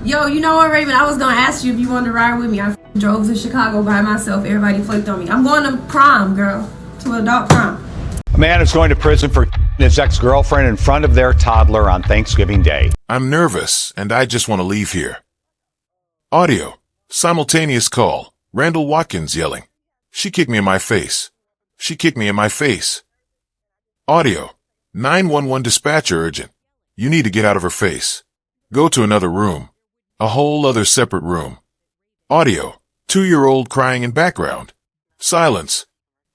Yo, you know what, Raven? I was gonna ask you if you wanted to ride with me. I drove to Chicago by myself. Everybody flaked on me. I'm going to prom, girl. To adult prom. A man is going to prison for his ex-girlfriend in front of their toddler on Thanksgiving Day. I'm nervous, and I just want to leave here. Audio. Simultaneous call. Randall Watkins yelling. She kicked me in my face. She kicked me in my face. Audio. 911 dispatcher urgent. You need to get out of her face. Go to another room. A whole other separate room. Audio. 2-year-old crying in background. Silence.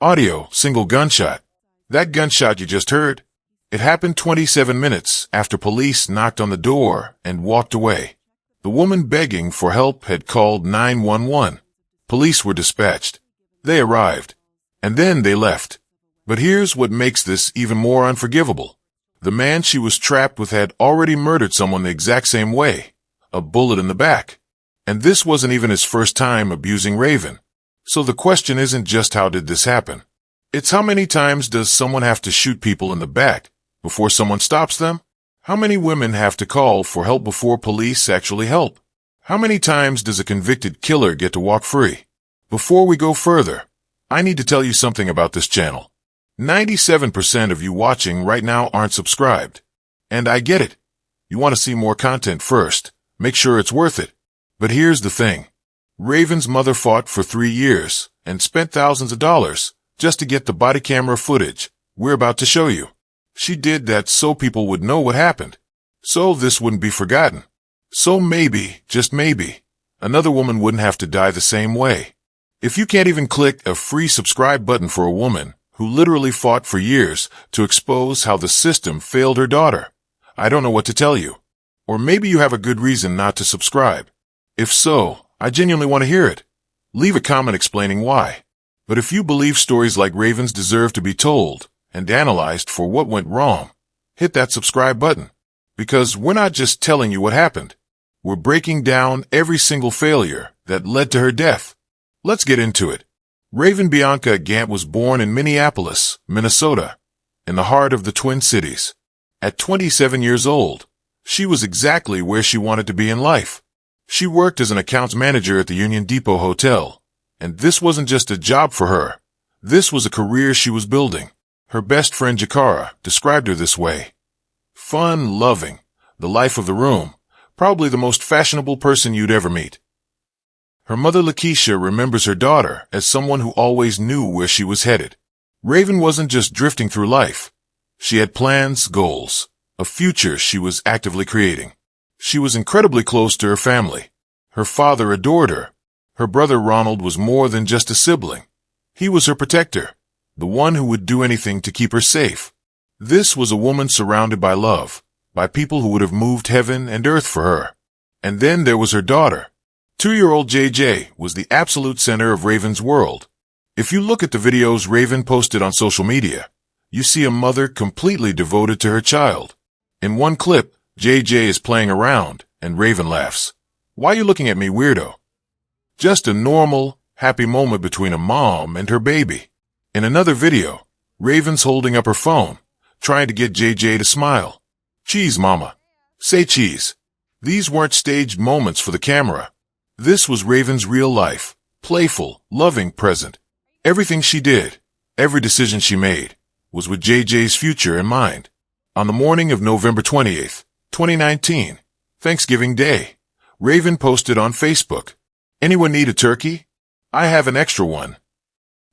Audio. Single gunshot. That gunshot you just heard? It happened 27 minutes after police knocked on the door and walked away. The woman begging for help had called 911. Police were dispatched. They arrived. And then they left. But here's what makes this even more unforgivable. The man she was trapped with had already murdered someone the exact same way. A bullet in the back. And this wasn't even his first time abusing Raven. So the question isn't just how did this happen. It's how many times does someone have to shoot people in the back before someone stops them? How many women have to call for help before police actually help? How many times does a convicted killer get to walk free? Before we go further, I need to tell you something about this channel. 97% of you watching right now aren't subscribed. And I get it. You want to see more content first. Make sure it's worth it. But here's the thing. Raven's mother fought for 3 years and spent thousands of dollars just to get the body camera footage we're about to show you. She did that so people would know what happened. So this wouldn't be forgotten. So maybe, just maybe, another woman wouldn't have to die the same way. If you can't even click a free subscribe button for a woman who literally fought for years to expose how the system failed her daughter, I don't know what to tell you. Or maybe you have a good reason not to subscribe. If so, I genuinely want to hear it. Leave a comment explaining why. But if you believe stories like Raven's deserve to be told and analyzed for what went wrong, hit that subscribe button. Because we're not just telling you what happened. We're breaking down every single failure that led to her death. Let's get into it. Raven Bianca Gant was born in Minneapolis, Minnesota, in the heart of the Twin Cities. At 27 years old, she was exactly where she wanted to be in life. She worked as an accounts manager at the Union Depot Hotel. And this wasn't just a job for her. This was a career she was building. Her best friend Jakara described her this way. Fun, loving, the life of the room, probably the most fashionable person you'd ever meet. Her mother Lakeisha remembers her daughter as someone who always knew where she was headed. Raven wasn't just drifting through life. She had plans, goals, a future she was actively creating. She was incredibly close to her family. Her father adored her. Her brother Ronald was more than just a sibling. He was her protector, the one who would do anything to keep her safe. This was a woman surrounded by love, by people who would have moved heaven and earth for her. And then there was her daughter. 2-year-old JJ was the absolute center of Raven's world. If you look at the videos Raven posted on social media, you see a mother completely devoted to her child. In one clip, JJ is playing around, and Raven laughs. Why are you looking at me, weirdo? Just a normal, happy moment between a mom and her baby. In another video, Raven's holding up her phone, trying to get JJ to smile. Cheese, mama. Say cheese. These weren't staged moments for the camera. This was Raven's real life, playful, loving present. Everything she did, every decision she made, was with JJ's future in mind. On the morning of November 28th, 2019, Thanksgiving Day, Raven posted on Facebook, "Anyone need a turkey? I have an extra one."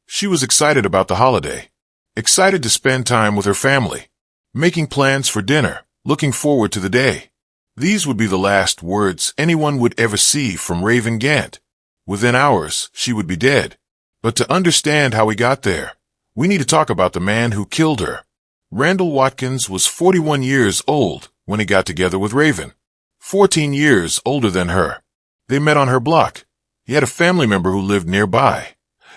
She was excited about the holiday, excited to spend time with her family, making plans for dinner, looking forward to the day. These would be the last words anyone would ever see from Raven Gant. Within hours, she would be dead. But to understand how he got there, we need to talk about the man who killed her. Randall Watkins was 41 years old when he got together with Raven, 14 years older than her. They met on her block. He had a family member who lived nearby,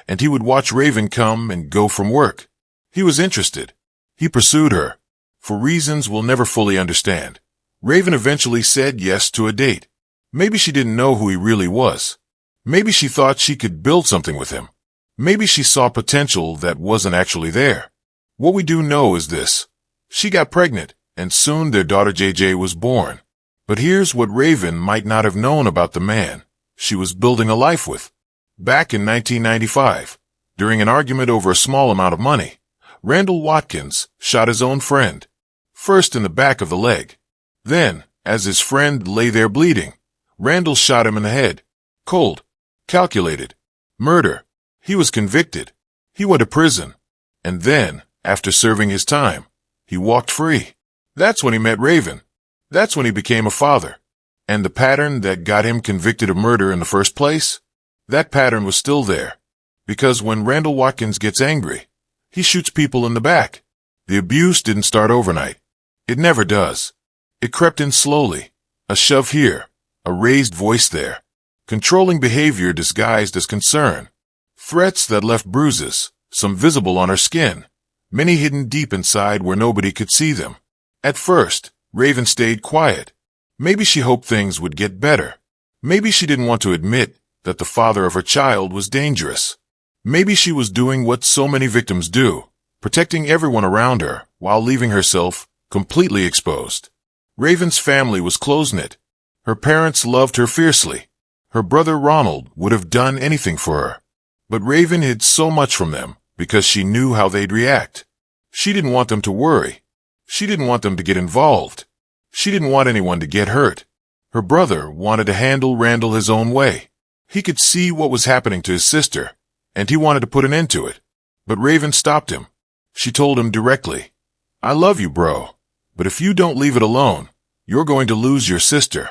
and he would watch Raven come and go from work. He was interested. He pursued her. For reasons we'll never fully understand, Raven eventually said yes to a date. Maybe she didn't know who he really was. Maybe she thought she could build something with him. Maybe she saw potential that wasn't actually there. What we do know is this. She got pregnant, and soon their daughter JJ was born. But here's what Raven might not have known about the man she was building a life with. Back in 1995, during an argument over a small amount of money, Randall Watkins shot his own friend, first in the back of the leg. Then, as his friend lay there bleeding, Randall shot him in the head. Cold, calculated, murder. He was convicted. He went to prison. And then, after serving his time, he walked free. That's when he met Raven. That's when he became a father. And the pattern that got him convicted of murder in the first place? That pattern was still there. Because when Randall Watkins gets angry, he shoots people in the back. The abuse didn't start overnight. It never does. It crept in slowly. A shove here, a raised voice there. Controlling behavior disguised as concern. Threats that left bruises, some visible on her skin, many hidden deep inside where nobody could see them. At first, Raven stayed quiet. Maybe she hoped things would get better. Maybe she didn't want to admit that the father of her child was dangerous. Maybe she was doing what so many victims do, protecting everyone around her while leaving herself completely exposed. Raven's family was close-knit. Her parents loved her fiercely. Her brother Ronald would have done anything for her. But Raven hid so much from them because she knew how they'd react. She didn't want them to worry. She didn't want them to get involved. She didn't want anyone to get hurt. Her brother wanted to handle Randall his own way. He could see what was happening to his sister, and he wanted to put an end to it. But Raven stopped him. She told him directly, "I love you, bro, but if you don't leave it alone, you're going to lose your sister."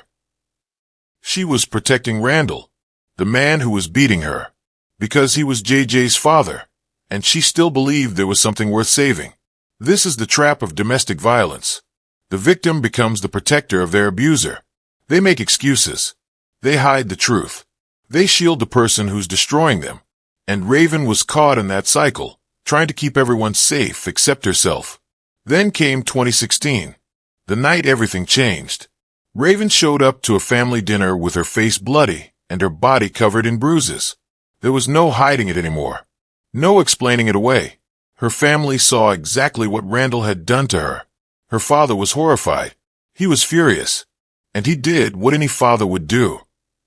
She was protecting Randall, the man who was beating her, because he was JJ's father, and she still believed there was something worth saving. This is the trap of domestic violence. The victim becomes the protector of their abuser. They make excuses. They hide the truth. They shield the person who's destroying them. And Raven was caught in that cycle, trying to keep everyone safe except herself. Then came 2016, the night everything changed. Raven showed up to a family dinner with her face bloody and her body covered in bruises. There was no hiding it anymore. No explaining it away. Her family saw exactly what Randall had done to her. Her father was horrified. He was furious. And he did what any father would do.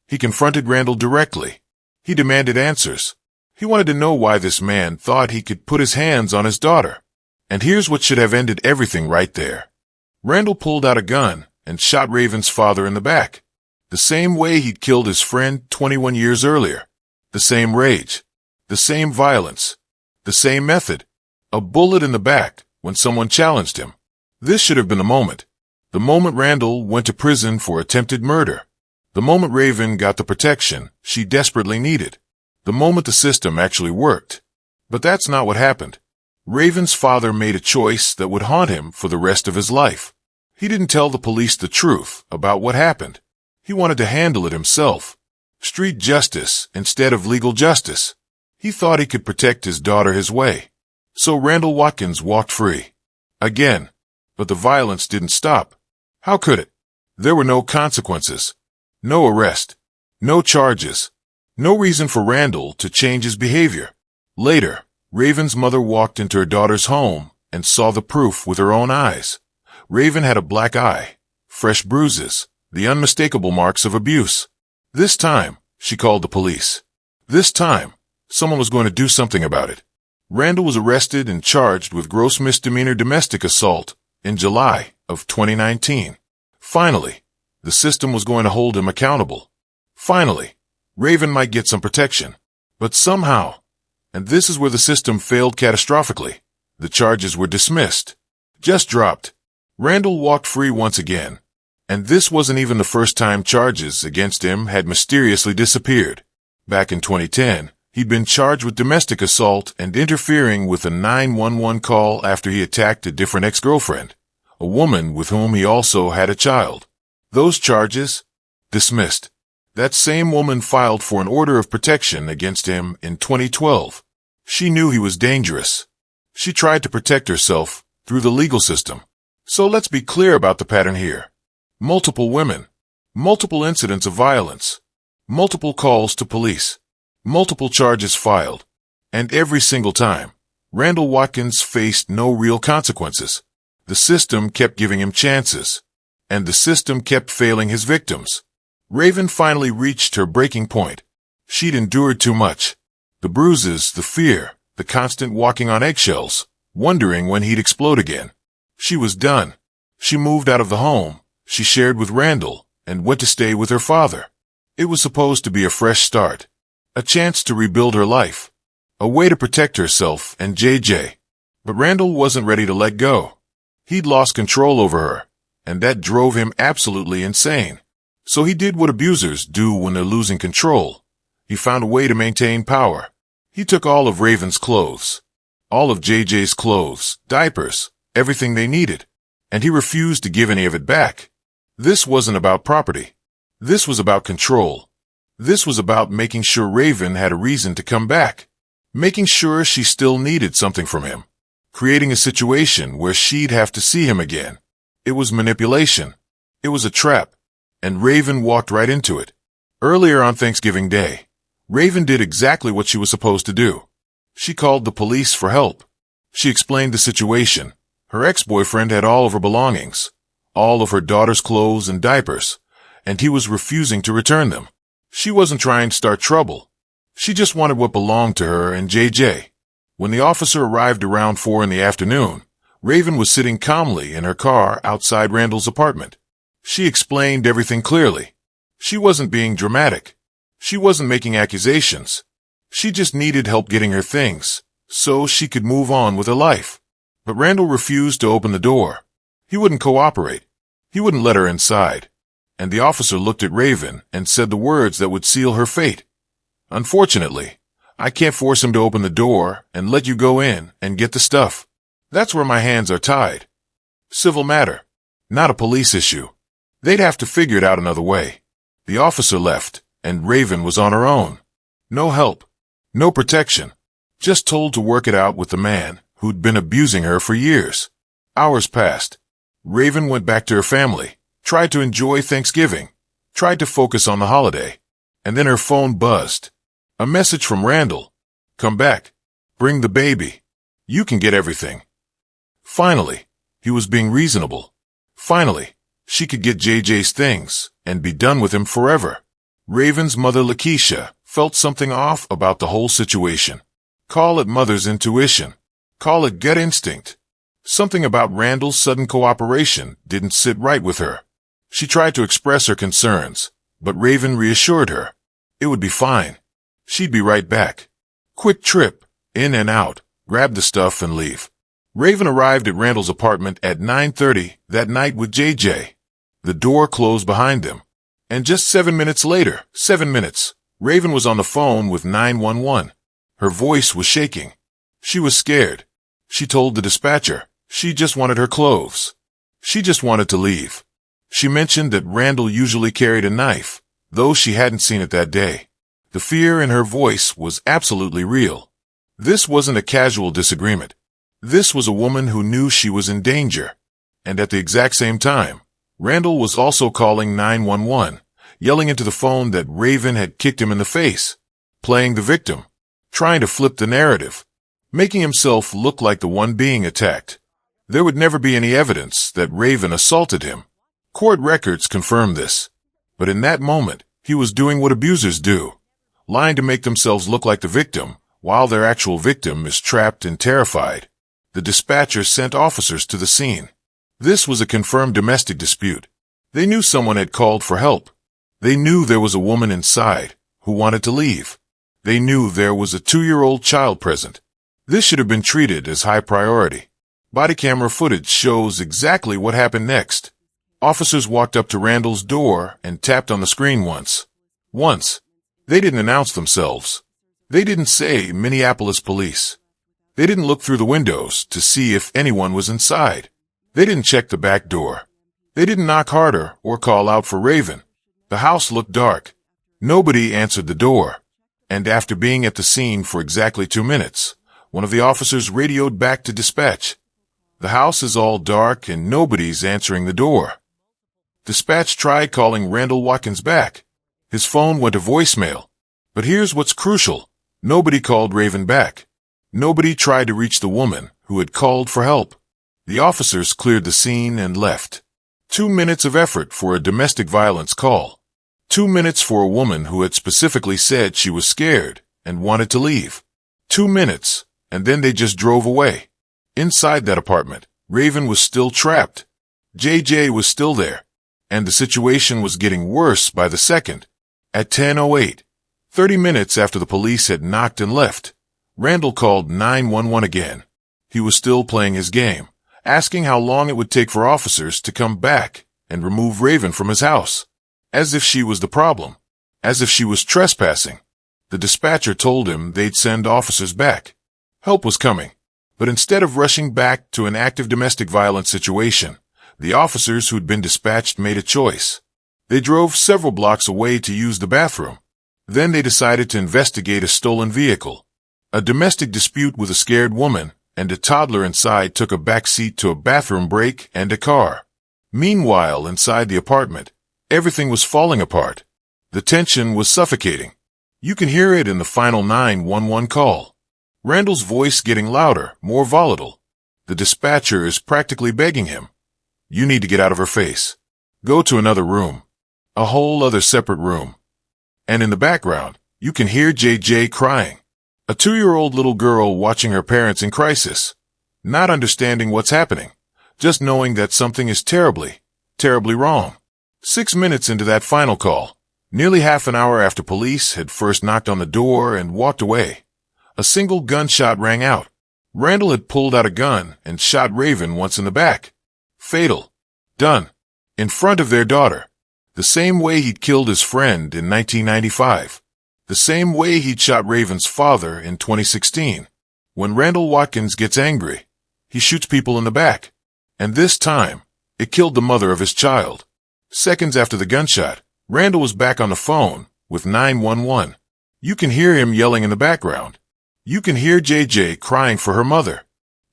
He confronted Randall directly. He demanded answers. He wanted to know why this man thought he could put his hands on his daughter. And here's what should have ended everything right there. Randall pulled out a gun and shot Raven's father in the back. The same way he'd killed his friend 21 years earlier. The same rage. The same violence. The same method. A bullet in the back when someone challenged him. This should have been the moment. The moment Randall went to prison for attempted murder. The moment Raven got the protection she desperately needed. The moment the system actually worked. But that's not what happened. Raven's father made a choice that would haunt him for the rest of his life. He didn't tell the police the truth about what happened. He wanted to handle it himself. Street justice instead of legal justice. He thought he could protect his daughter his way. So Randall Watkins walked free. Again. But the violence didn't stop. How could it? There were no consequences. No arrest. No charges. No reason for Randall to change his behavior. Later, Raven's mother walked into her daughter's home and saw the proof with her own eyes. Raven had a black eye, fresh bruises, the unmistakable marks of abuse. This time, she called the police. This time, someone was going to do something about it. Randall was arrested and charged with gross misdemeanor domestic assault in July of 2019. Finally, the system was going to hold him accountable. Finally, Raven might get some protection. But somehow, and this is where the system failed catastrophically, the charges were dismissed. Just dropped. Randall walked free once again. And this wasn't even the first time charges against him had mysteriously disappeared. Back in 2010, he'd been charged with domestic assault and interfering with a 911 call after he attacked a different ex-girlfriend, a woman with whom he also had a child. Those charges? Dismissed. That same woman filed for an order of protection against him in 2012. She knew he was dangerous. She tried to protect herself through the legal system. So let's be clear about the pattern here. Multiple women. Multiple incidents of violence. Multiple calls to police. Multiple charges filed. And every single time, Randall Watkins faced no real consequences. The system kept giving him chances. and the system kept failing his victims. Raven finally reached her breaking point. She'd endured too much. The bruises, the fear, the constant walking on eggshells, wondering when he'd explode again. She was done. She moved out of the home she shared with Randall and went to stay with her father. It was supposed to be a fresh start, a chance to rebuild her life, a way to protect herself and JJ. But Randall wasn't ready to let go. He'd lost control over her, and that drove him absolutely insane. So he did what abusers do when they're losing control. He found a way to maintain power. He took all of Raven's clothes, all of JJ's clothes, diapers, everything they needed, and he refused to give any of it back. This wasn't about property. This was about control. This was about making sure Raven had a reason to come back, making sure she still needed something from him, creating a situation where she'd have to see him again. It was manipulation. It was a trap, and Raven walked right into it. Earlier on Thanksgiving Day, Raven did exactly what she was supposed to do. She called the police for help. She explained the situation. Her ex-boyfriend had all of her belongings, all of her daughter's clothes and diapers, and he was refusing to return them. She wasn't trying to start trouble. She just wanted what belonged to her and JJ. When the officer arrived around 4 in the afternoon, Raven was sitting calmly in her car outside Randall's apartment. She explained everything clearly. She wasn't being dramatic. She wasn't making accusations. She just needed help getting her things, so she could move on with her life. But Randall refused to open the door. He wouldn't cooperate. He wouldn't let her inside. And the officer looked at Raven and said the words that would seal her fate. "Unfortunately, I can't force him to open the door and let you go in and get the stuff. That's where my hands are tied. Civil matter, not a police issue. They'd have to figure it out another way." The officer left, and Raven was on her own. No help, no protection, just told to work it out with the man who'd been abusing her for years. Hours passed. Raven went back to her family, tried to enjoy Thanksgiving, tried to focus on the holiday, and then her phone buzzed. A message from Randall. "Come back. Bring the baby. You can get everything." Finally, he was being reasonable. Finally, she could get JJ's things and be done with him forever. Raven's mother, Lakeisha, felt something off about the whole situation. Call it mother's intuition. Call it gut instinct. Something about Randall's sudden cooperation didn't sit right with her. She tried to express her concerns, but Raven reassured her. It would be fine. She'd be right back. Quick trip, in and out, grab the stuff and leave. Raven arrived at Randall's apartment at 9:30 that night with JJ. The door closed behind them. And just 7 minutes later, 7 minutes, Raven was on the phone with 911. Her voice was shaking. She was scared. She told the dispatcher she just wanted her clothes. She just wanted to leave. She mentioned that Randall usually carried a knife, though she hadn't seen it that day. The fear in her voice was absolutely real. This wasn't a casual disagreement. This was a woman who knew she was in danger. And at the exact same time, Randall was also calling 911, yelling into the phone that Raven had kicked him in the face, playing the victim, trying to flip the narrative, making himself look like the one being attacked. There would never be any evidence that Raven assaulted him. Court records confirm this. But in that moment, he was doing what abusers do, lying to make themselves look like the victim, while their actual victim is trapped and terrified. The dispatcher sent officers to the scene. This was a confirmed domestic dispute. They knew someone had called for help. They knew there was a woman inside who wanted to leave. They knew there was a 2-year-old child present. This should have been treated as high priority. Body camera footage shows exactly what happened next. Officers walked up to Randall's door and tapped on the screen once. Once. They didn't announce themselves. They didn't say Minneapolis police. They didn't look through the windows to see if anyone was inside. They didn't check the back door. They didn't knock harder or call out for Raven. The house looked dark. Nobody answered the door. And after being at the scene for exactly 2 minutes, one of the officers radioed back to dispatch. "The house is all dark and nobody's answering the door." Dispatch tried calling Randall Watkins back. His phone went to voicemail. But here's what's crucial. Nobody called Raven back. Nobody tried to reach the woman who had called for help. The officers cleared the scene and left. 2 minutes of effort for a domestic violence call. 2 minutes for a woman who had specifically said she was scared and wanted to leave. 2 minutes, and then they just drove away. Inside that apartment, Raven was still trapped. JJ was still there, and the situation was getting worse by the second. At 10:08, 30 minutes after the police had knocked and left, Randall called 911 again. He was still playing his game, asking how long it would take for officers to come back and remove Raven from his house. As if she was the problem. As if she was trespassing. The dispatcher told him they'd send officers back. Help was coming, but instead of rushing back to an active domestic violence situation, the officers who'd been dispatched made a choice. They drove several blocks away to use the bathroom. Then they decided to investigate a stolen vehicle. A domestic dispute with a scared woman and a toddler inside took a back seat to a bathroom break and a car. Meanwhile, inside the apartment, everything was falling apart. The tension was suffocating. You can hear it in the final 911 call. Randall's voice getting louder, more volatile. The dispatcher is practically begging him. You need to get out of her face. Go to another room. A whole other separate room. And in the background, you can hear JJ crying. A 2-year-old little girl watching her parents in crisis. Not understanding what's happening. Just knowing that something is terribly, terribly wrong. 6 minutes into that final call, nearly half an hour after police had first knocked on the door and walked away, a single gunshot rang out. Randall had pulled out a gun and shot Raven once in the back. Fatal. Done. In front of their daughter. The same way he'd killed his friend in 1995. The same way he'd shot Raven's father in 2016. When Randall Watkins gets angry, he shoots people in the back. And this time, it killed the mother of his child. Seconds after the gunshot, Randall was back on the phone with 911. You can hear him yelling in the background. You can hear JJ crying for her mother.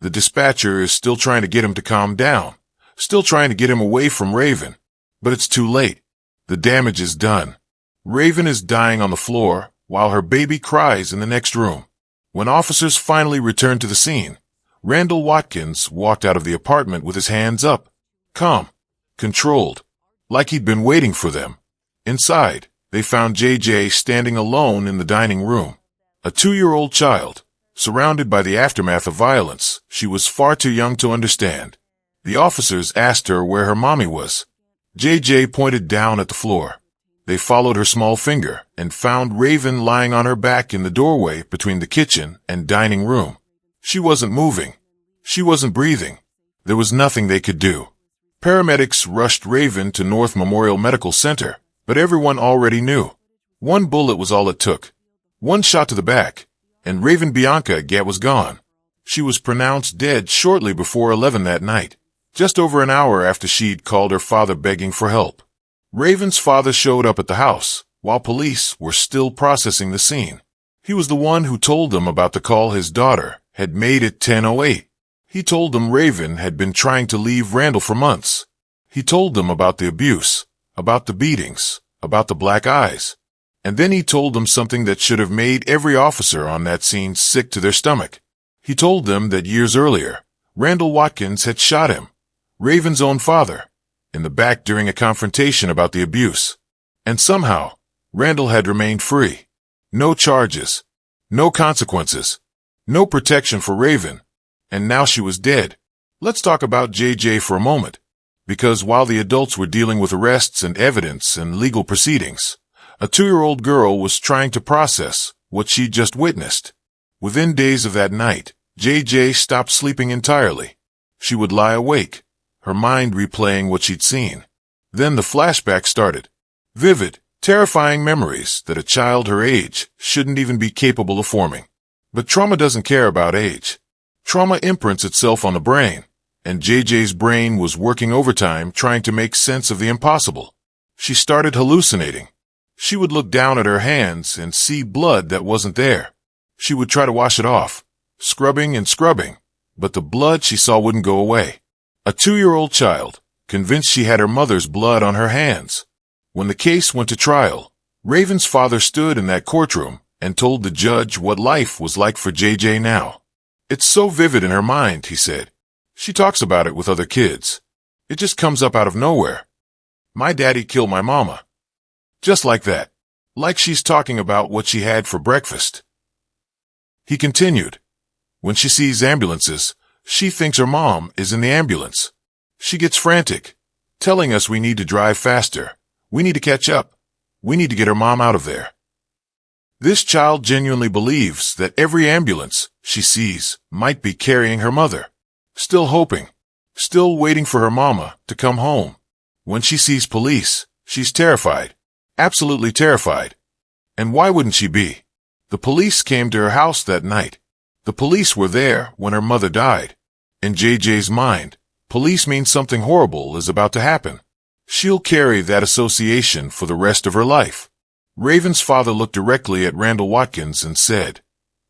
The dispatcher is still trying to get him to calm down, still trying to get him away from Raven. But it's too late. The damage is done. Raven is dying on the floor while her baby cries in the next room. When officers finally returned to the scene, Randall Watkins walked out of the apartment with his hands up, calm, controlled, like he'd been waiting for them. Inside, they found JJ standing alone in the dining room. A 2-year-old child, surrounded by the aftermath of violence she was far too young to understand. The officers asked her where her mommy was. JJ pointed down at the floor. They followed her small finger and found Raven lying on her back in the doorway between the kitchen and dining room. She wasn't moving. She wasn't breathing. There was nothing they could do. Paramedics rushed Raven to North Memorial Medical Center, but everyone already knew. One bullet was all it took. One shot to the back, and Raven Bianca Gant was gone. She was pronounced dead shortly before 11 that night, just over an hour after she'd called her father begging for help. Raven's father showed up at the house, while police were still processing the scene. He was the one who told them about the call his daughter had made at 10:08. He told them Raven had been trying to leave Randall for months. He told them about the abuse, about the beatings, about the black eyes. And then he told them something that should have made every officer on that scene sick to their stomach. He told them that years earlier, Randall Watkins had shot him, Raven's own father, in the back during a confrontation about the abuse. And somehow, Randall had remained free. No charges, no consequences, no protection for Raven. And now she was dead. Let's talk about JJ for a moment. Because while the adults were dealing with arrests and evidence and legal proceedings, a 2-year-old girl was trying to process what she'd just witnessed. Within days of that night, JJ stopped sleeping entirely. She would lie awake, her mind replaying what she'd seen. Then the flashback started. Vivid, terrifying memories that a child her age shouldn't even be capable of forming. But trauma doesn't care about age. Trauma imprints itself on the brain, and JJ's brain was working overtime trying to make sense of the impossible. She started hallucinating. She would look down at her hands and see blood that wasn't there. She would try to wash it off, scrubbing and scrubbing, but the blood she saw wouldn't go away. A 2-year-old child, convinced she had her mother's blood on her hands. When the case went to trial, Raven's father stood in that courtroom and told the judge what life was like for JJ now. It's so vivid in her mind, he said. She talks about it with other kids. It just comes up out of nowhere. My daddy killed my mama. Just like that. Like she's talking about what she had for breakfast. He continued. When she sees ambulances, she thinks her mom is in the ambulance. She gets frantic, telling us we need to drive faster. We need to catch up. We need to get her mom out of there. This child genuinely believes that every ambulance she sees might be carrying her mother. Still hoping. Still waiting for her mama to come home. When she sees police, she's terrified. Absolutely terrified. And why wouldn't she be? The police came to her house that night. The police were there when her mother died. In JJ's mind, police means something horrible is about to happen. She'll carry that association for the rest of her life. Raven's father looked directly at Randall Watkins and said,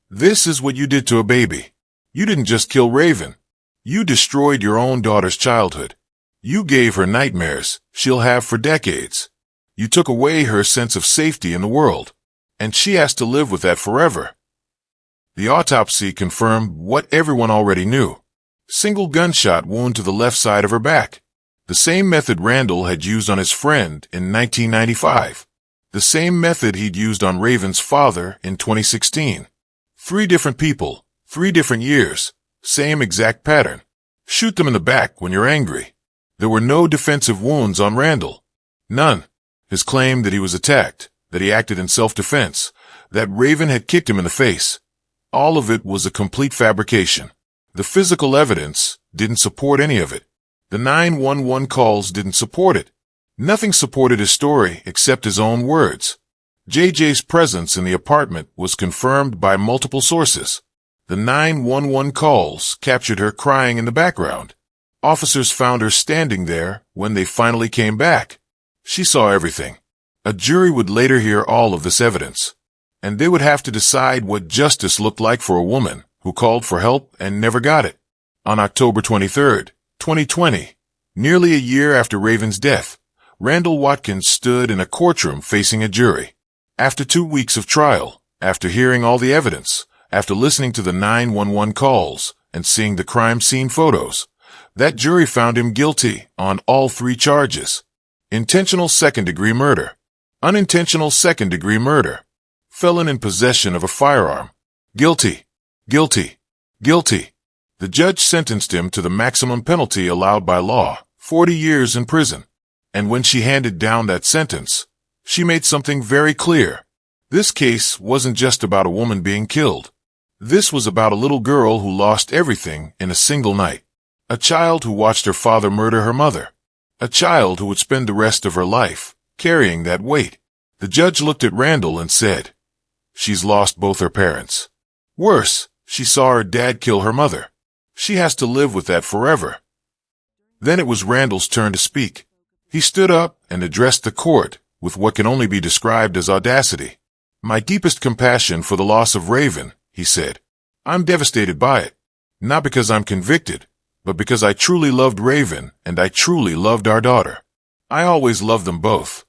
"This is what you did to a baby. You didn't just kill Raven. You destroyed your own daughter's childhood. You gave her nightmares she'll have for decades. You took away her sense of safety in the world, and she has to live with that forever." The autopsy confirmed what everyone already knew. Single gunshot wound to the left side of her back. The same method Randall had used on his friend in 1995. The same method he'd used on Raven's father in 2016. 3 different people, 3 different years, same exact pattern. Shoot them in the back when you're angry. There were no defensive wounds on Randall. None. His claim that he was attacked, that he acted in self-defense, that Raven had kicked him in the face. All of it was a complete fabrication. The physical evidence didn't support any of it. The 911 calls didn't support it. Nothing supported his story except his own words. JJ's presence in the apartment was confirmed by multiple sources. The 911 calls captured her crying in the background. Officers found her standing there when they finally came back. She saw everything. A jury would later hear all of this evidence, and they would have to decide what justice looked like for a woman who called for help and never got it. On October 23, 2020, nearly a year after Raven's death, Randall Watkins stood in a courtroom facing a jury. After 2 weeks of trial, after hearing all the evidence, after listening to the 911 calls and seeing the crime scene photos, that jury found him guilty on all 3 charges. Intentional second-degree murder, unintentional second-degree murder, felon in possession of a firearm. Guilty, guilty, guilty. The judge sentenced him to the maximum penalty allowed by law, 40 years in prison. And when she handed down that sentence, she made something very clear. This case wasn't just about a woman being killed. This was about a little girl who lost everything in a single night. A child who watched her father murder her mother. A child who would spend the rest of her life carrying that weight. The judge looked at Randall and said, "She's lost both her parents. Worse, she saw her dad kill her mother. She has to live with that forever." Then it was Randall's turn to speak. He stood up and addressed the court with what can only be described as audacity. "My deepest compassion for the loss of Raven," he said. "I'm devastated by it, not because I'm convicted, but because I truly loved Raven and I truly loved our daughter. I always loved them both."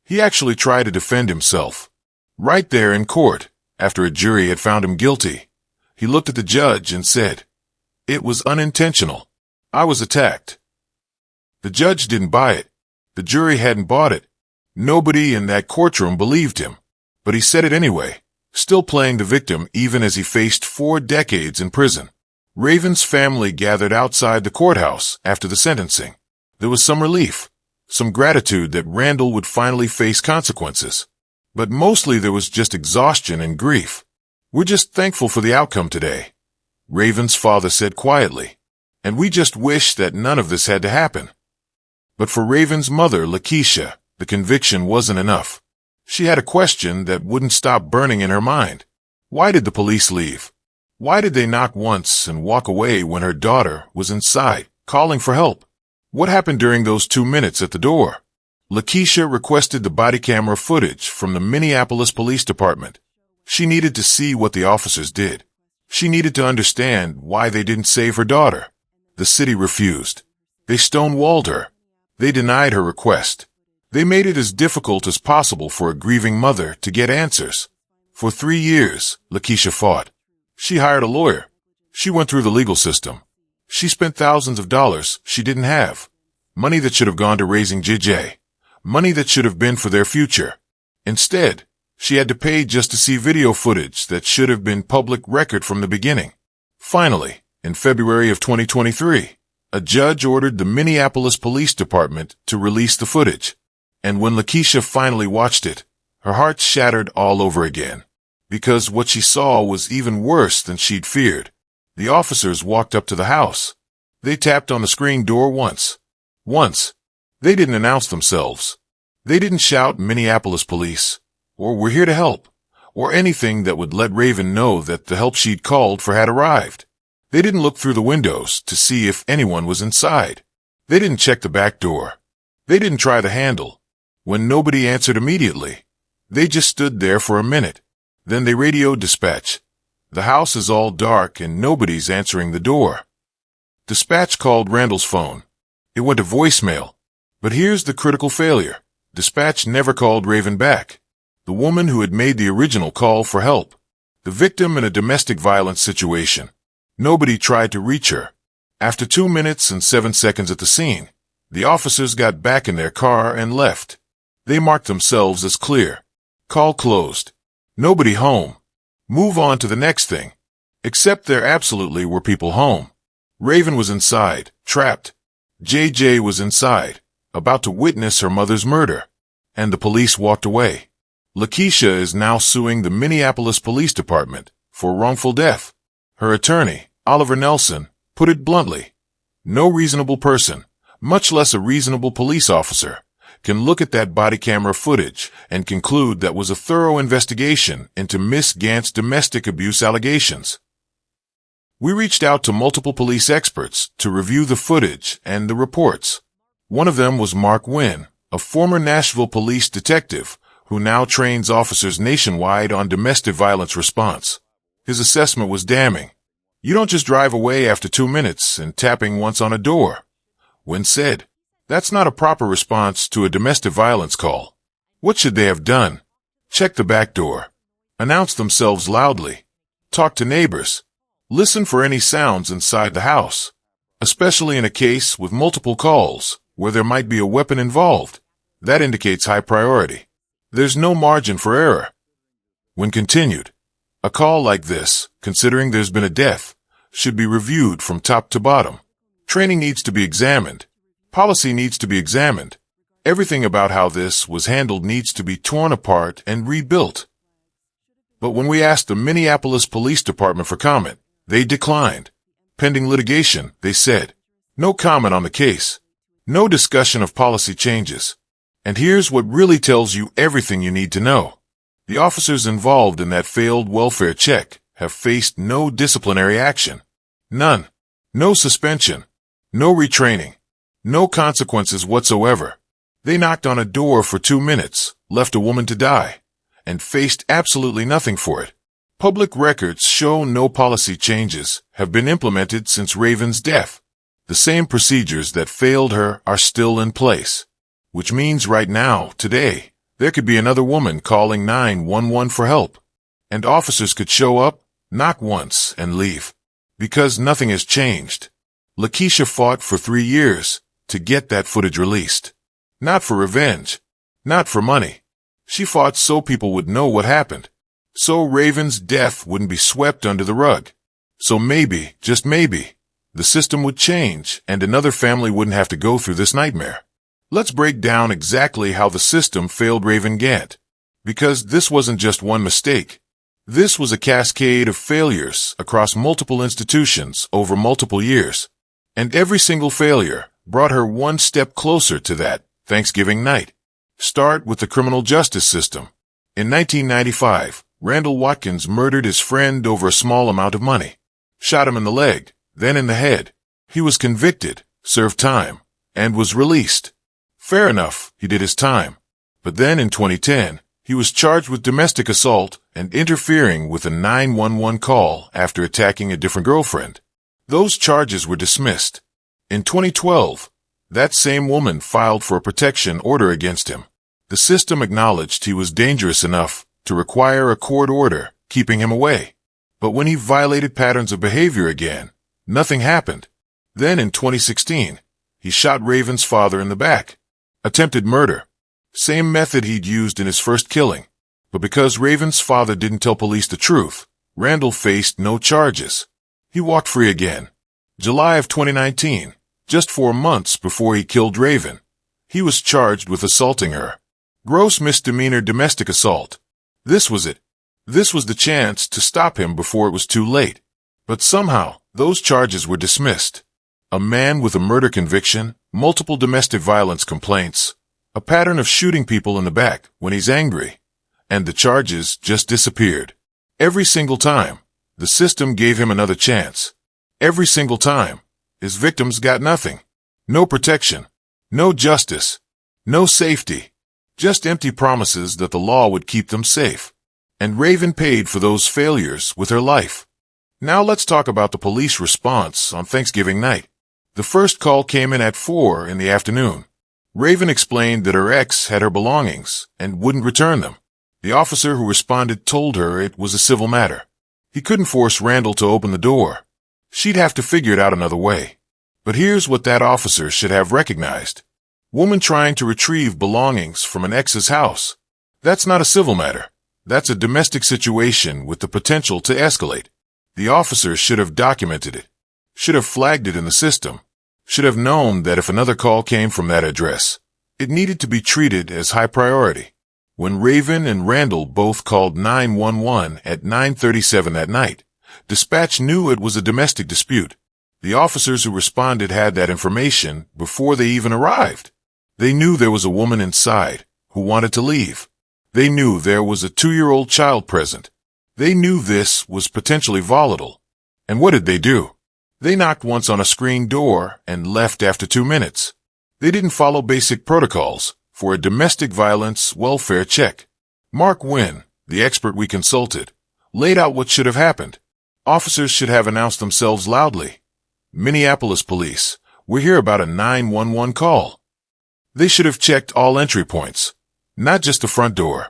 He actually tried to defend himself. Right there in court, after a jury had found him guilty, he looked at the judge and said, "It was unintentional. I was attacked." The judge didn't buy it. The jury hadn't bought it. Nobody in that courtroom believed him. But he said it anyway, still playing the victim even as he faced 4 decades in prison. Raven's family gathered outside the courthouse after the sentencing. There was some relief, some gratitude that Randall would finally face consequences. But mostly there was just exhaustion and grief. "We're just thankful for the outcome today," Raven's father said quietly. "And we just wish that none of this had to happen." But for Raven's mother, Lakeisha, the conviction wasn't enough. She had a question that wouldn't stop burning in her mind. Why did the police leave? Why did they knock once and walk away when her daughter was inside, calling for help? What happened during those 2 minutes at the door? Lakeisha requested the body camera footage from the Minneapolis Police Department. She needed to see what the officers did. She needed to understand why they didn't save her daughter. The city refused. They stonewalled her. They denied her request. They made it as difficult as possible for a grieving mother to get answers. For 3 years, Lakeisha fought. She hired a lawyer. She went through the legal system. She spent thousands of dollars she didn't have. Money that should have gone to raising JJ. Money that should have been for their future. Instead, she had to pay just to see video footage that should have been public record from the beginning. Finally, in February of 2023, a judge ordered the Minneapolis Police Department to release the footage. And when Lakeisha finally watched it, her heart shattered all over again. Because what she saw was even worse than she'd feared. The officers walked up to the house. They tapped on the screen door once. Once. They didn't announce themselves. They didn't shout Minneapolis police, or we're here to help, or anything that would let Raven know that the help she'd called for had arrived. They didn't look through the windows to see if anyone was inside. They didn't check the back door. They didn't try the handle. When nobody answered immediately, they just stood there for a minute. Then they radioed dispatch. The house is all dark and nobody's answering the door. Dispatch called Randall's phone. It went to voicemail. But here's the critical failure. Dispatch never called Raven back. The woman who had made the original call for help. The victim in a domestic violence situation. Nobody tried to reach her. After 2 minutes and 7 seconds at the scene, the officers got back in their car and left. They marked themselves as clear. Call closed. Nobody home. Move on to the next thing. Except there absolutely were people home. Raven was inside, trapped. JJ was inside, about to witness her mother's murder. And the police walked away. Lakeisha is now suing the Minneapolis Police Department for wrongful death. Her attorney, Oliver Nelson, put it bluntly. No reasonable person, much less a reasonable police officer, can look at that body camera footage and conclude that was a thorough investigation into Miss Gant's domestic abuse allegations. We reached out to multiple police experts to review the footage and the reports. One of them was Mark Wynn, a former Nashville police detective who now trains officers nationwide on domestic violence response. His assessment was damning. You don't just drive away after 2 minutes and tapping once on a door. Wynn said, that's not a proper response to a domestic violence call. What should they have done? Check the back door. Announce themselves loudly. Talk to neighbors. Listen for any sounds inside the house. Especially in a case with multiple calls, where there might be a weapon involved. That indicates high priority. There's no margin for error. When continued, a call like this, considering there's been a death, should be reviewed from top to bottom. Training needs to be examined. Policy needs to be examined. Everything about how this was handled needs to be torn apart and rebuilt. But when we asked the Minneapolis Police Department for comment, they declined. Pending litigation, they said, no comment on the case. No discussion of policy changes. And here's what really tells you everything you need to know. The officers involved in that failed welfare check have faced no disciplinary action. None. No suspension. No retraining. No consequences whatsoever. They knocked on a door for 2 minutes, left a woman to die, and faced absolutely nothing for it. Public records show no policy changes have been implemented since Raven's death. The same procedures that failed her are still in place. Which means right now, today, there could be another woman calling 911 for help. And officers could show up, knock once, and leave. Because nothing has changed. Lakeisha fought for 3 years to get that footage released. Not for revenge. Not for money. She fought so people would know what happened. So Raven's death wouldn't be swept under the rug. So maybe, just maybe, the system would change and another family wouldn't have to go through this nightmare. Let's break down exactly how the system failed Raven Gant. Because this wasn't just one mistake. This was a cascade of failures across multiple institutions over multiple years. And every single failure brought her one step closer to that Thanksgiving night. Start with the criminal justice system. In 1995, Randall Watkins murdered his friend over a small amount of money. Shot him in the leg, then in the head. He was convicted, served time, and was released. Fair enough, he did his time. But then in 2010, he was charged with domestic assault and interfering with a 911 call after attacking a different girlfriend. Those charges were dismissed. In 2012, that same woman filed for a protection order against him. The system acknowledged he was dangerous enough to require a court order keeping him away. But when he violated patterns of behavior again, nothing happened. Then in 2016, He shot Raven's father in the back. Attempted murder. Same method he'd used in his first killing. But because Raven's father didn't tell police the truth, Randall faced no charges. He walked free again. July of 2019, just 4 months before he killed Raven. He was charged with assaulting her. Gross misdemeanor domestic assault. This was it. This was the chance to stop him before it was too late. But somehow, those charges were dismissed. A man with a murder conviction, multiple domestic violence complaints, a pattern of shooting people in the back when he's angry, and the charges just disappeared. Every single time, the system gave him another chance. Every single time, his victims got nothing. No protection, no justice, no safety, just empty promises that the law would keep them safe. And Raven paid for those failures with her life. Now let's talk about the police response on Thanksgiving night. The first call came in at 4 in the afternoon. Raven explained that her ex had her belongings and wouldn't return them. The officer who responded told her it was a civil matter. He couldn't force Randall to open the door. She'd have to figure it out another way. But here's what that officer should have recognized. Woman trying to retrieve belongings from an ex's house. That's not a civil matter. That's a domestic situation with the potential to escalate. The officer should have documented it. Should have flagged it in the system. Should have known that if another call came from that address, it needed to be treated as high priority. When Raven and Randall both called 911 at 9:37 that night, dispatch knew it was a domestic dispute. The officers who responded had that information before they even arrived. They knew there was a woman inside who wanted to leave. They knew there was a 2-year-old child present. They knew this was potentially volatile. And what did they do? They knocked once on a screen door and left after 2 minutes. They didn't follow basic protocols for a domestic violence welfare check. Mark Wynn, the expert we consulted, laid out what should have happened. Officers should have announced themselves loudly. Minneapolis police, we're here about a 911 call. They should have checked all entry points, not just the front door.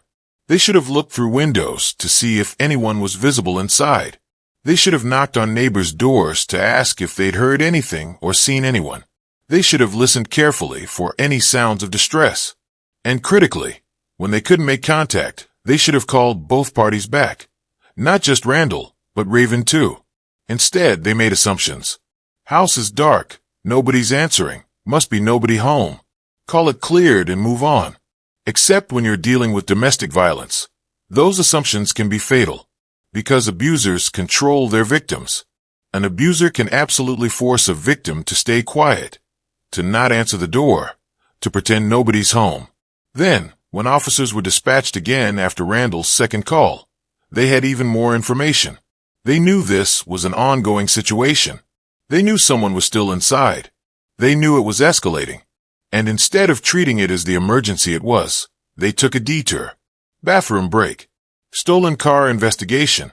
They should have looked through windows to see if anyone was visible inside. They should have knocked on neighbors' doors to ask if they'd heard anything or seen anyone. They should have listened carefully for any sounds of distress. And critically, when they couldn't make contact, they should have called both parties back. Not just Randall, but Raven too. Instead, they made assumptions. House is dark, nobody's answering, must be nobody home. Call it cleared and move on. Except when you're dealing with domestic violence. Those assumptions can be fatal, because abusers control their victims. An abuser can absolutely force a victim to stay quiet, to not answer the door, to pretend nobody's home. Then, when officers were dispatched again after Randall's second call, they had even more information. They knew this was an ongoing situation. They knew someone was still inside. They knew it was escalating. And instead of treating it as the emergency it was, they took a detour. Bathroom break. Stolen car investigation.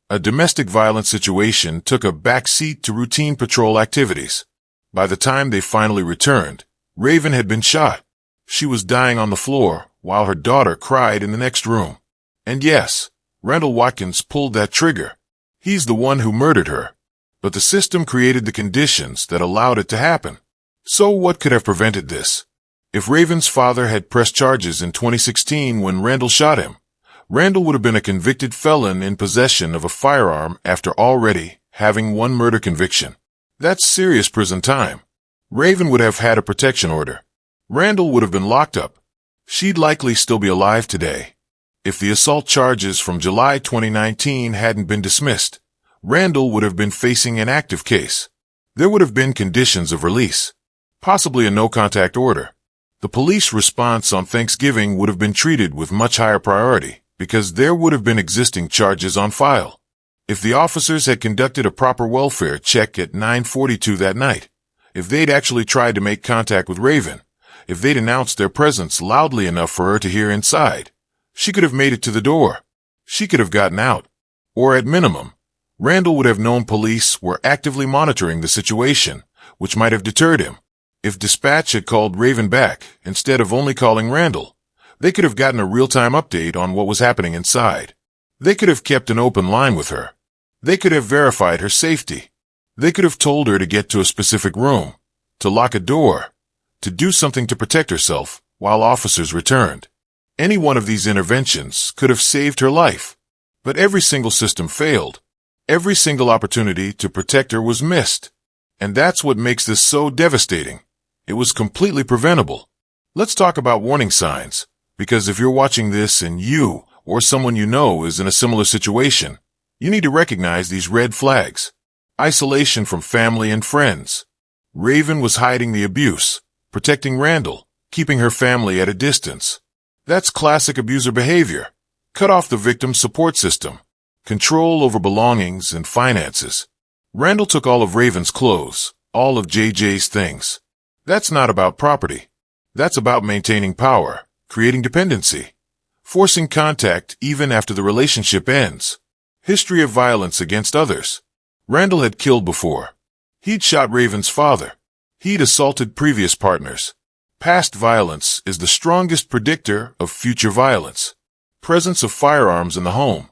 A domestic violence situation took a backseat to routine patrol activities. By the time they finally returned, Raven had been shot. She was dying on the floor while her daughter cried in the next room. And yes, Randall Watkins pulled that trigger. He's the one who murdered her. But the system created the conditions that allowed it to happen. So what could have prevented this? If Raven's father had pressed charges in 2016 when Randall shot him, Randall would have been a convicted felon in possession of a firearm after already having one murder conviction. That's serious prison time. Raven would have had a protection order. Randall would have been locked up. She'd likely still be alive today. If the assault charges from July 2019 hadn't been dismissed, Randall would have been facing an active case. There would have been conditions of release, possibly a no-contact order. The police response on Thanksgiving would have been treated with much higher priority because there would have been existing charges on file. If the officers had conducted a proper welfare check at 9:42 that night, if they'd actually tried to make contact with Raven, if they'd announced their presence loudly enough for her to hear inside, she could have made it to the door. She could have gotten out. Or at minimum, Randall would have known police were actively monitoring the situation, which might have deterred him. If dispatch had called Raven back instead of only calling Randall, they could have gotten a real-time update on what was happening inside. They could have kept an open line with her. They could have verified her safety. They could have told her to get to a specific room, to lock a door, to do something to protect herself while officers returned. Any one of these interventions could have saved her life, but every single system failed. Every single opportunity to protect her was missed. And that's what makes this so devastating. It was completely preventable. Let's talk about warning signs, because if you're watching this and you or someone you know is in a similar situation, you need to recognize these red flags. Isolation from family and friends. Raven was hiding the abuse, protecting Randall, keeping her family at a distance. That's classic abuser behavior. Cut off the victim's support system. Control over belongings and finances. Randall took all of Raven's clothes, all of JJ's things. That's not about property. That's about maintaining power, creating dependency, forcing contact even after the relationship ends. History of violence against others. Randall had killed before. He'd shot Raven's father. He'd assaulted previous partners. Past violence is the strongest predictor of future violence. Presence of firearms in the home.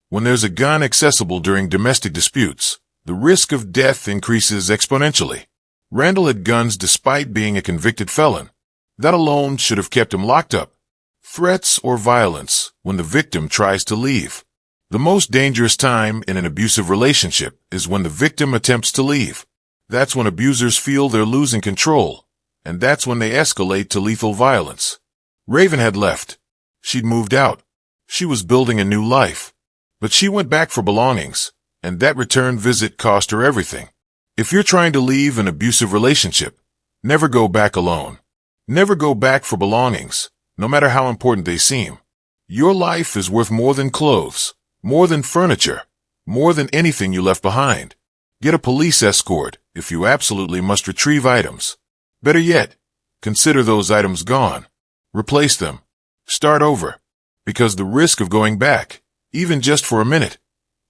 When there's a gun accessible during domestic disputes, the risk of death increases exponentially. Randall had guns despite being a convicted felon. That alone should have kept him locked up. Threats or violence when the victim tries to leave. The most dangerous time in an abusive relationship is when the victim attempts to leave. That's when abusers feel they're losing control, and that's when they escalate to lethal violence. Raven had left. She'd moved out. She was building a new life. But she went back for belongings, and that return visit cost her everything. If you're trying to leave an abusive relationship, never go back alone. Never go back for belongings, no matter how important they seem. Your life is worth more than clothes, more than furniture, more than anything you left behind. Get a police escort if you absolutely must retrieve items. Better yet, consider those items gone. Replace them. Start over. Because the risk of going back, even just for a minute,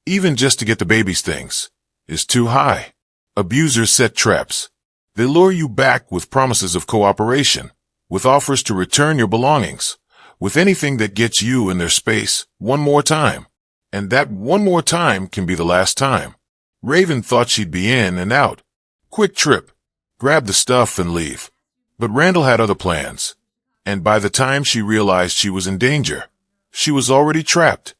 even just to get the baby's things, is too high. Abusers set traps. They lure you back with promises of cooperation, with offers to return your belongings, with anything that gets you in their space one more time. And that one more time can be the last time. Raven thought she'd be in and out. Quick trip. Grab the stuff and leave. But Randall had other plans. And by the time she realized she was in danger, she was already trapped.